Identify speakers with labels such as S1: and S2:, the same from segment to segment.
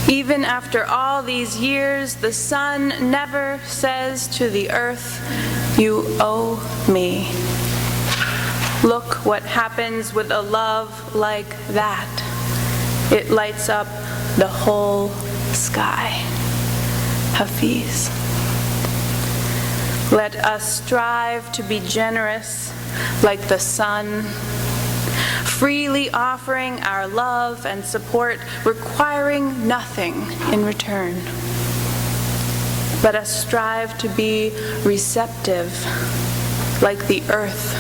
S1: Even after all these years, the sun never says to the earth, "You owe me." Look what happens with a love like that. It lights up the whole sky. Hafiz. Let us strive to be generous like the sun, freely offering our love and support, requiring nothing in return. Let us strive to be receptive like the earth,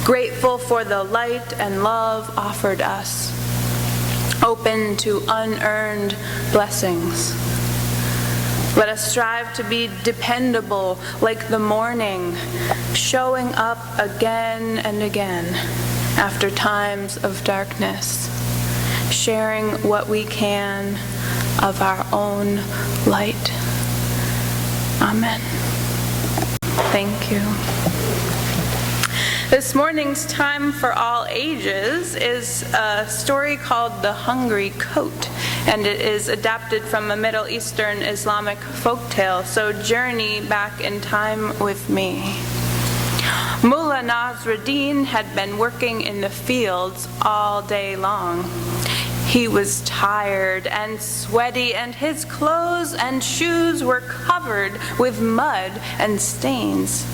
S1: grateful for the light and love offered us, open to unearned blessings. Let us strive to be dependable like the morning, showing up again and again after times of darkness, sharing what we can of our own light. Amen. Thank you. This morning's Time for All Ages is a story called The Hungry Coat, and it is adapted from a Middle Eastern Islamic folktale, so journey back in time with me. Mullah Nasruddin had been working in the fields all day long. He was tired and sweaty, and his clothes and shoes were covered with mud and stains.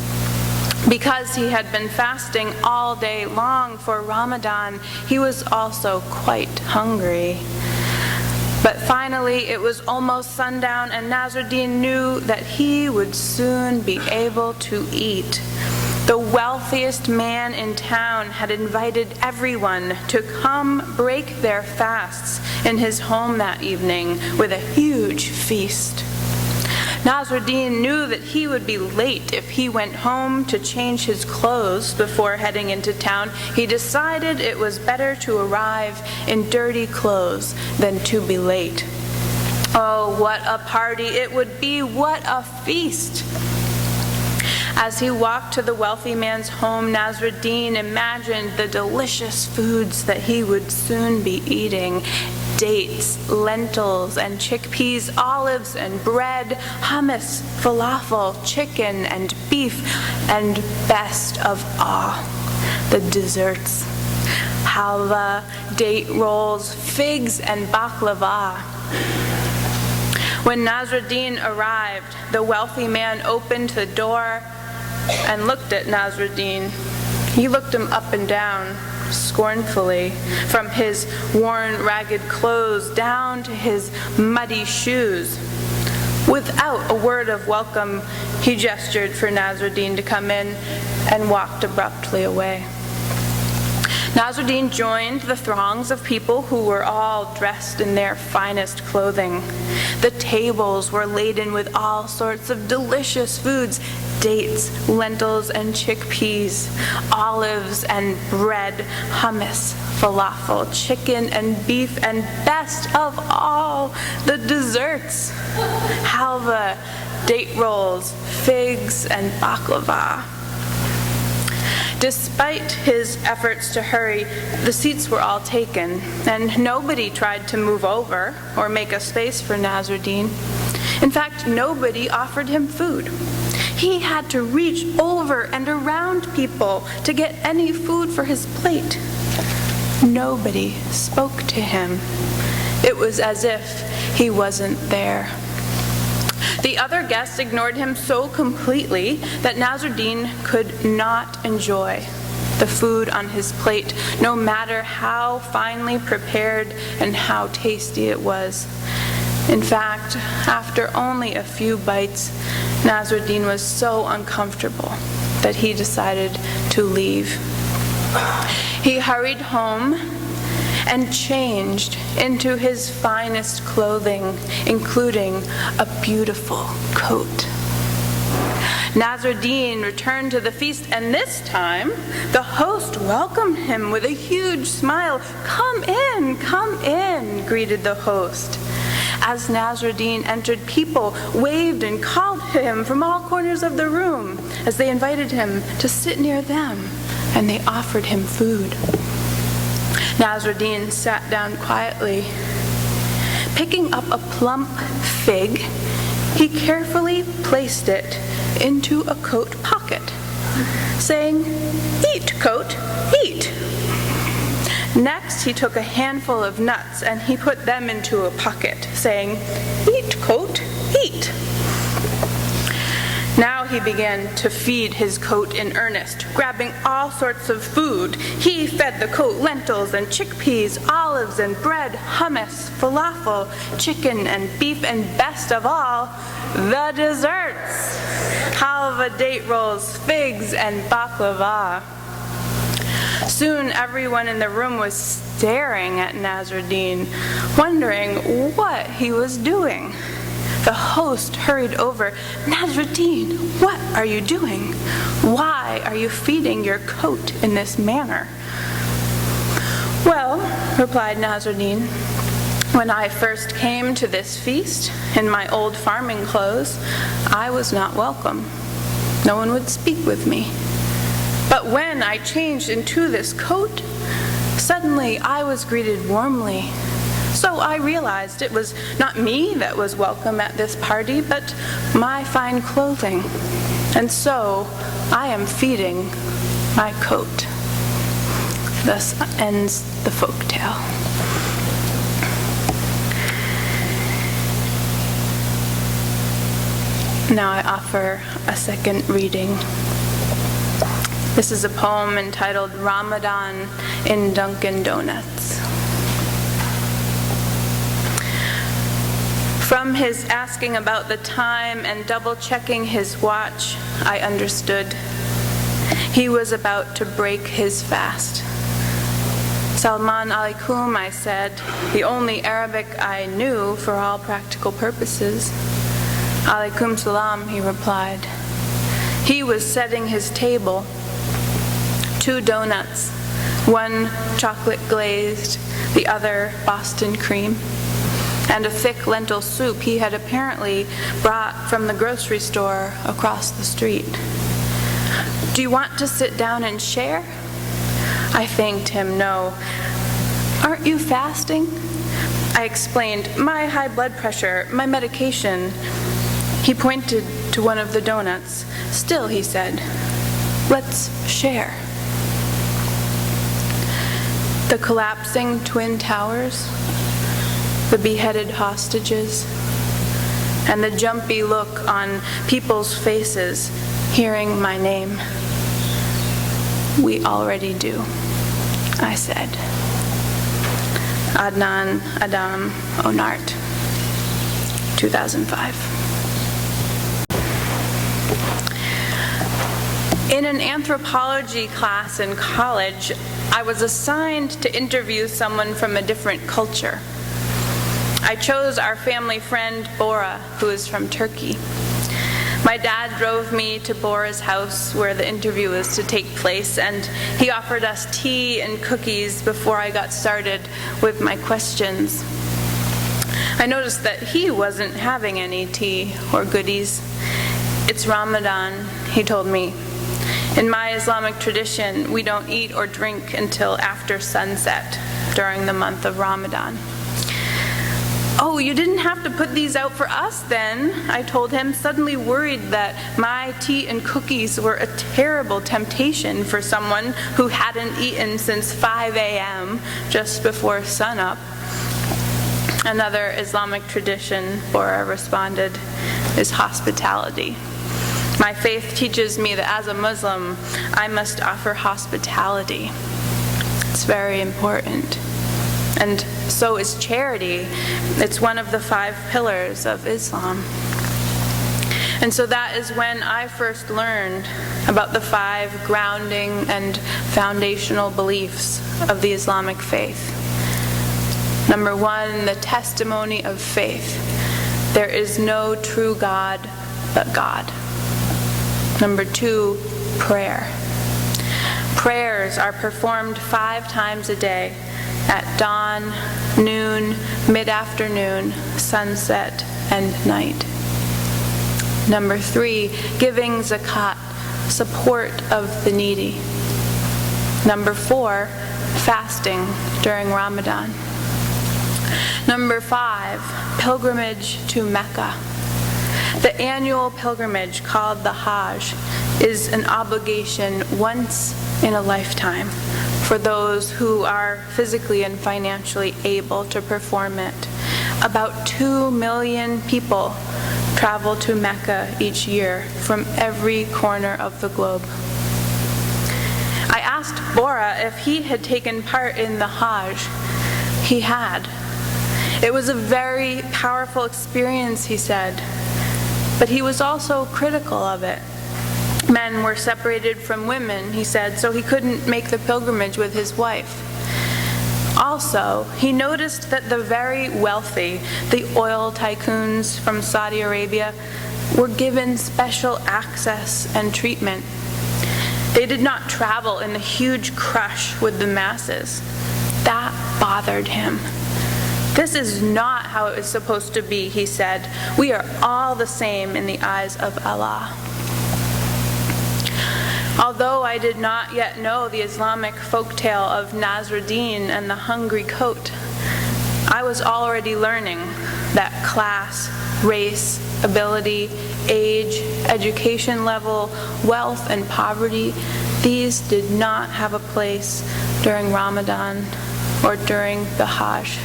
S1: Because he had been fasting all day long for Ramadan, he was also quite hungry. But finally, it was almost sundown, and Nasruddin knew that he would soon be able to eat. The wealthiest man in town had invited everyone to come break their fasts in his home that evening with a huge feast. Nasruddin knew that he would be late if he went home to change his clothes before heading into town. He decided it was better to arrive in dirty clothes than to be late. Oh, what a party it would be! What a feast! As he walked to the wealthy man's home, Nasruddin imagined the delicious foods that he would soon be eating. Dates, lentils and chickpeas, olives and bread, hummus, falafel, chicken and beef, and best of all, the desserts. Halwa, date rolls, figs, and baklava. When Nasruddin arrived, the wealthy man opened the door and looked at Nasruddin. He looked him up and down scornfully, from his worn, ragged clothes down to his muddy shoes. Without a word of welcome, he gestured for Nasruddin to come in and walked abruptly away. Nasruddin joined the throngs of people who were all dressed in their finest clothing. The tables were laden with all sorts of delicious foods: dates, lentils and chickpeas, olives and bread, hummus, falafel, chicken and beef, and best of all, the desserts: halwa, date rolls, figs, and baklava. Despite his efforts to hurry, the seats were all taken, and nobody tried to move over or make a space for Nasruddin. In fact, nobody offered him food. He had to reach over and around people to get any food for his plate. Nobody spoke to him. It was as if he wasn't there. The other guests ignored him so completely that Nasruddin could not enjoy the food on his plate, no matter how finely prepared and how tasty it was. In fact, after only a few bites, Nasruddin was so uncomfortable that he decided to leave. He hurried home and changed into his finest clothing, including a beautiful coat. Nasruddin returned to the feast, and this time the host welcomed him with a huge smile. Come in," greeted the host. As Nasruddin entered, people waved and called to him from all corners of the room as they invited him to sit near them, and they offered him food. Nasruddin sat down quietly. Picking up a plump fig, he carefully placed it into a coat pocket, saying, "Eat, coat, eat." Next, he took a handful of nuts and he put them into a pocket, saying, "Eat, coat, eat." Now he began to feed his coat in earnest, grabbing all sorts of food. He fed the coat lentils and chickpeas, olives and bread, hummus, falafel, chicken and beef, and best of all, the desserts: halva, date rolls, figs, and baklava. Soon everyone in the room was staring at Nasruddin, wondering what he was doing. The host hurried over. "Nasruddin, what are you doing? Why are you feeding your coat in this manner?" "Well," replied Nasruddin, "when I first came to this feast in my old farming clothes, I was not welcome. No one would speak with me. But when I changed into this coat, suddenly I was greeted warmly. So I realized it was not me that was welcome at this party, but my fine clothing. And so I am feeding my coat." Thus ends the folk tale. Now I offer a second reading. This is a poem entitled Ramadan in Dunkin' Donuts. From his asking about the time and double-checking his watch, I understood. He was about to break his fast. "Salman alaikum," I said, the only Arabic I knew for all practical purposes. "Alaikum salam," he replied. He was setting his table. 2 donuts, one chocolate glazed, the other Boston cream, and a thick lentil soup he had apparently brought from the grocery store across the street. "Do you want to sit down and share?" I thanked him no. "Aren't you fasting?" I explained, "My high blood pressure, my medication." He pointed to one of the donuts. "Still," he said, "let's share." The collapsing twin towers, the beheaded hostages, and the jumpy look on people's faces hearing my name. "We already do," I said. Adnan Adam Onart, 2005. In an anthropology class in college, I was assigned to interview someone from a different culture. I chose our family friend Bora, who is from Turkey. My dad drove me to Bora's house where the interview was to take place, and he offered us tea and cookies before I got started with my questions. I noticed that he wasn't having any tea or goodies. "It's Ramadan," he told me. "In my Islamic tradition, we don't eat or drink until after sunset during the month of Ramadan." "Oh, you didn't have to put these out for us then," I told him, suddenly worried that my tea and cookies were a terrible temptation for someone who hadn't eaten since 5 a.m. just before sunup. "Another Islamic tradition," Bora responded, "is hospitality. My faith teaches me that as a Muslim, I must offer hospitality. It's very important. And so is charity. It's one of the 5 pillars of Islam." And so that is when I first learned about the 5 grounding and foundational beliefs of the Islamic faith. Number 1, the testimony of faith. There is no true God but God. Number 2, prayer. Prayers are performed 5 times a day, at dawn, noon, mid-afternoon, sunset, and night. Number 3, giving zakat, support of the needy. Number 4, fasting during Ramadan. Number 5, pilgrimage to Mecca. The annual pilgrimage called the Hajj is an obligation once in a lifetime for those who are physically and financially able to perform it. About 2 million people travel to Mecca each year from every corner of the globe. I asked Bora if he had taken part in the Hajj. He had. It was a very powerful experience, he said, but he was also critical of it. Men were separated from women, he said, so he couldn't make the pilgrimage with his wife. Also, he noticed that the very wealthy, the oil tycoons from Saudi Arabia, were given special access and treatment. They did not travel in a huge crush with the masses. That bothered him. This is not how it is supposed to be, he said. We are all the same in the eyes of Allah. Although I did not yet know the Islamic folktale of Nasruddin and the hungry coat, I was already learning that class, race, ability, age, education level, wealth, and poverty, these did not have a place during Ramadan or during the Hajj.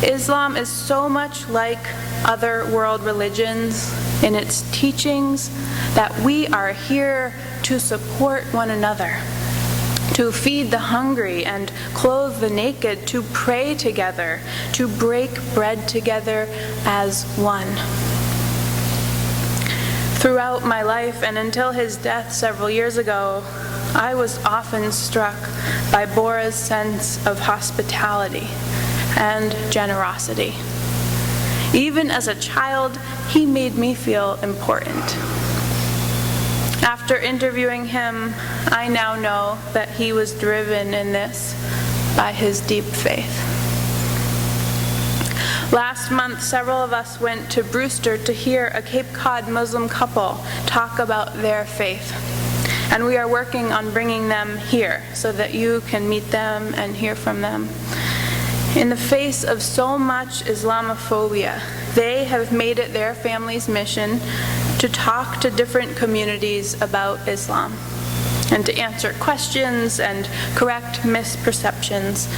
S1: Islam is so much like other world religions in its teachings that we are here to support one another, to feed the hungry and clothe the naked, to pray together, to break bread together as one. Throughout my life and until his death several years ago, I was often struck by Bora's sense of hospitality and generosity. Even as a child, he made me feel important. After interviewing him, I now know that he was driven in this by his deep faith. Last month, several of us went to Brewster to hear a Cape Cod Muslim couple talk about their faith. And we are working on bringing them here so that you can meet them and hear from them. In the face of so much Islamophobia, they have made it their family's mission to talk to different communities about Islam and to answer questions and correct misperceptions.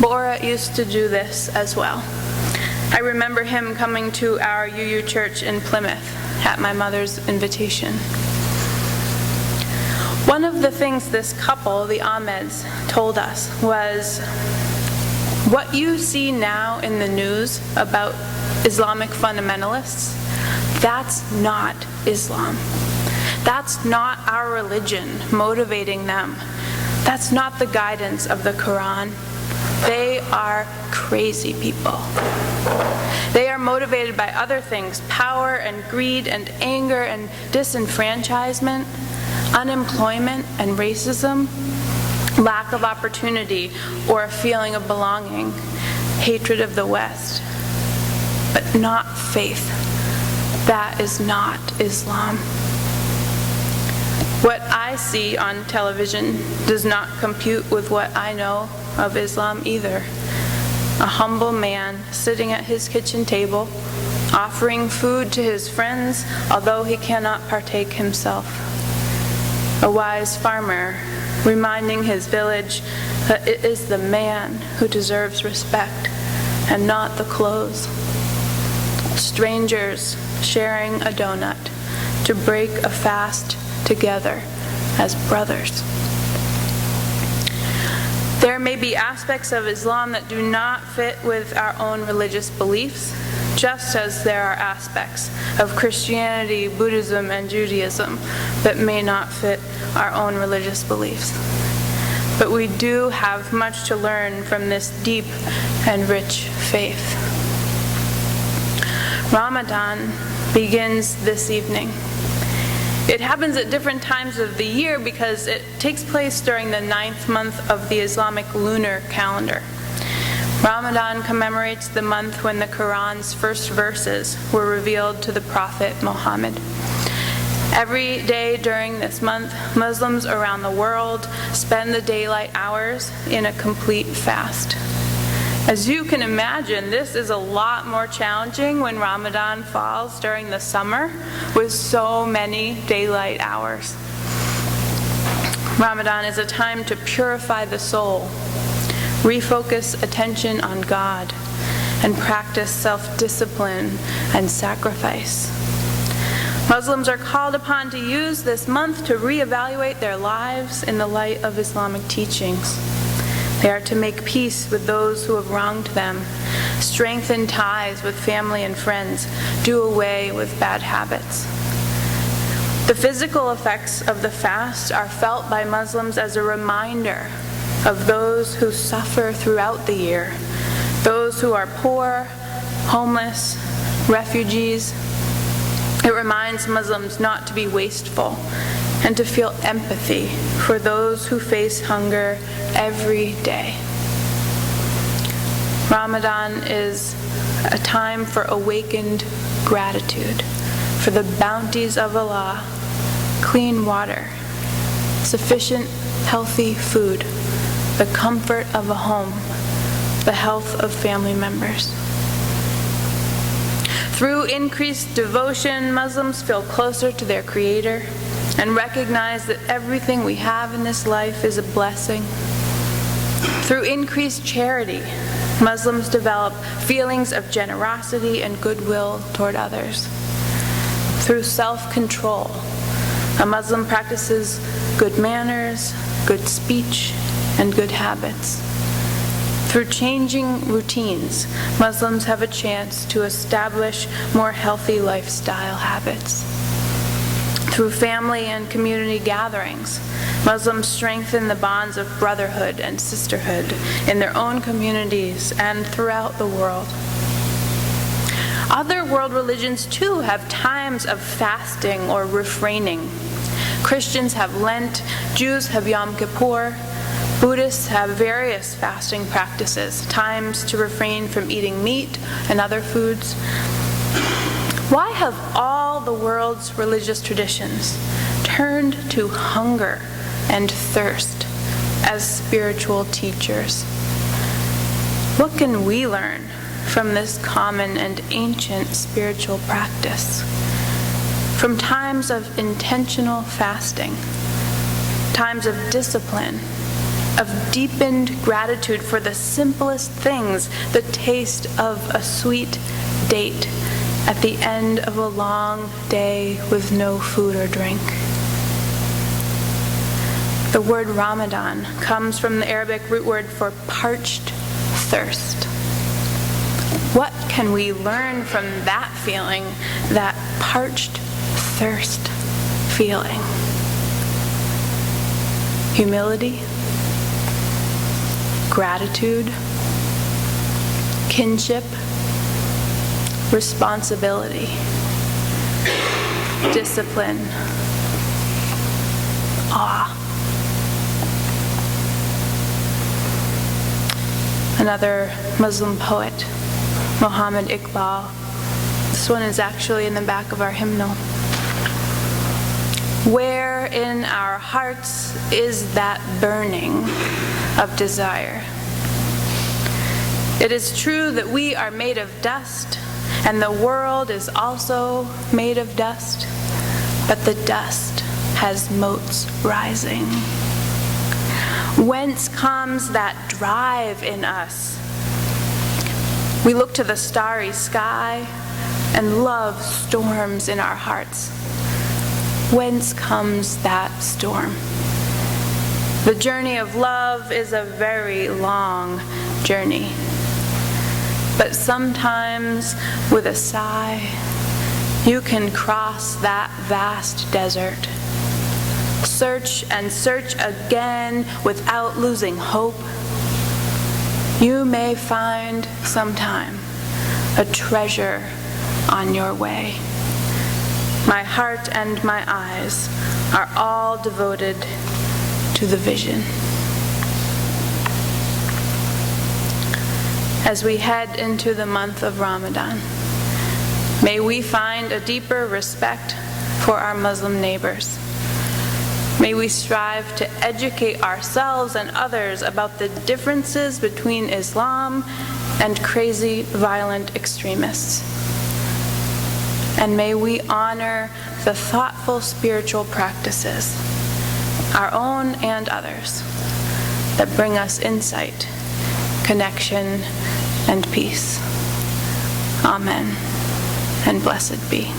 S1: Bora used to do this as well. I remember him coming to our UU church in Plymouth at my mother's invitation. One of the things this couple, the Ahmeds, told us was, what you see now in the news about Islamic fundamentalists, that's not Islam. That's not our religion motivating them. That's not the guidance of the Quran. They are crazy people. They are motivated by other things, power and greed and anger and disenfranchisement, unemployment and racism, lack of opportunity or a feeling of belonging, hatred of the West, but not faith. That is not Islam. What I see on television does not compute with what I know of Islam either. A humble man sitting at his kitchen table, offering food to his friends, although he cannot partake himself. A wise farmer reminding his village that it is the man who deserves respect and not the clothes. Strangers sharing a donut to break a fast together as brothers. There may be aspects of Islam that do not fit with our own religious beliefs, just as there are aspects of Christianity, Buddhism, and Judaism that may not fit our own religious beliefs. But we do have much to learn from this deep and rich faith. Ramadan begins this evening. It happens at different times of the year because it takes place during the 9th month of the Islamic lunar calendar. Ramadan commemorates the month when the Quran's first verses were revealed to the Prophet Muhammad. Every day during this month, Muslims around the world spend the daylight hours in a complete fast. As you can imagine, this is a lot more challenging when Ramadan falls during the summer with so many daylight hours. Ramadan is a time to purify the soul, refocus attention on God, and practice self-discipline and sacrifice. Muslims are called upon to use this month to reevaluate their lives in the light of Islamic teachings. They are to make peace with those who have wronged them, strengthen ties with family and friends, do away with bad habits. The physical effects of the fast are felt by Muslims as a reminder of those who suffer throughout the year, those who are poor, homeless, refugees. It reminds Muslims not to be wasteful and to feel empathy for those who face hunger every day. Ramadan is a time for awakened gratitude for the bounties of Allah, clean water, sufficient healthy food, the comfort of a home, the health of family members. Through increased devotion, Muslims feel closer to their Creator and recognize that everything we have in this life is a blessing. Through increased charity, Muslims develop feelings of generosity and goodwill toward others. Through self-control, a Muslim practices good manners, good speech, and good habits. Through changing routines, Muslims have a chance to establish more healthy lifestyle habits. Through family and community gatherings, Muslims strengthen the bonds of brotherhood and sisterhood in their own communities and throughout the world. Other world religions too have times of fasting or refraining. Christians have Lent, Jews have Yom Kippur, Buddhists have various fasting practices, times to refrain from eating meat and other foods. Why have all the world's religious traditions turned to hunger and thirst as spiritual teachers? What can we learn from this common and ancient spiritual practice? From times of intentional fasting, times of discipline, of deepened gratitude for the simplest things, the taste of a sweet date at the end of a long day with no food or drink. The word Ramadan comes from the Arabic root word for parched thirst. What can we learn from that feeling, that parched thirst feeling? Humility, gratitude, kinship, responsibility, discipline, awe. Another Muslim poet, Muhammad Iqbal. This one is actually in the back of our hymnal. Where in our hearts is that burning of desire? It is true that we are made of dust, and the world is also made of dust, but the dust has motes rising. Whence comes that drive in us? We look to the starry sky, and love storms in our hearts. Whence comes that storm? The journey of love is a very long journey. But sometimes, with a sigh, you can cross that vast desert. Search and search again without losing hope. You may find sometime a treasure on your way. My heart and my eyes are all devoted to the vision. As we head into the month of Ramadan, may we find a deeper respect for our Muslim neighbors. May we strive to educate ourselves and others about the differences between Islam and crazy, violent extremists. And may we honor the thoughtful spiritual practices, our own and others, that bring us insight, connection, and peace. Amen, and blessed be.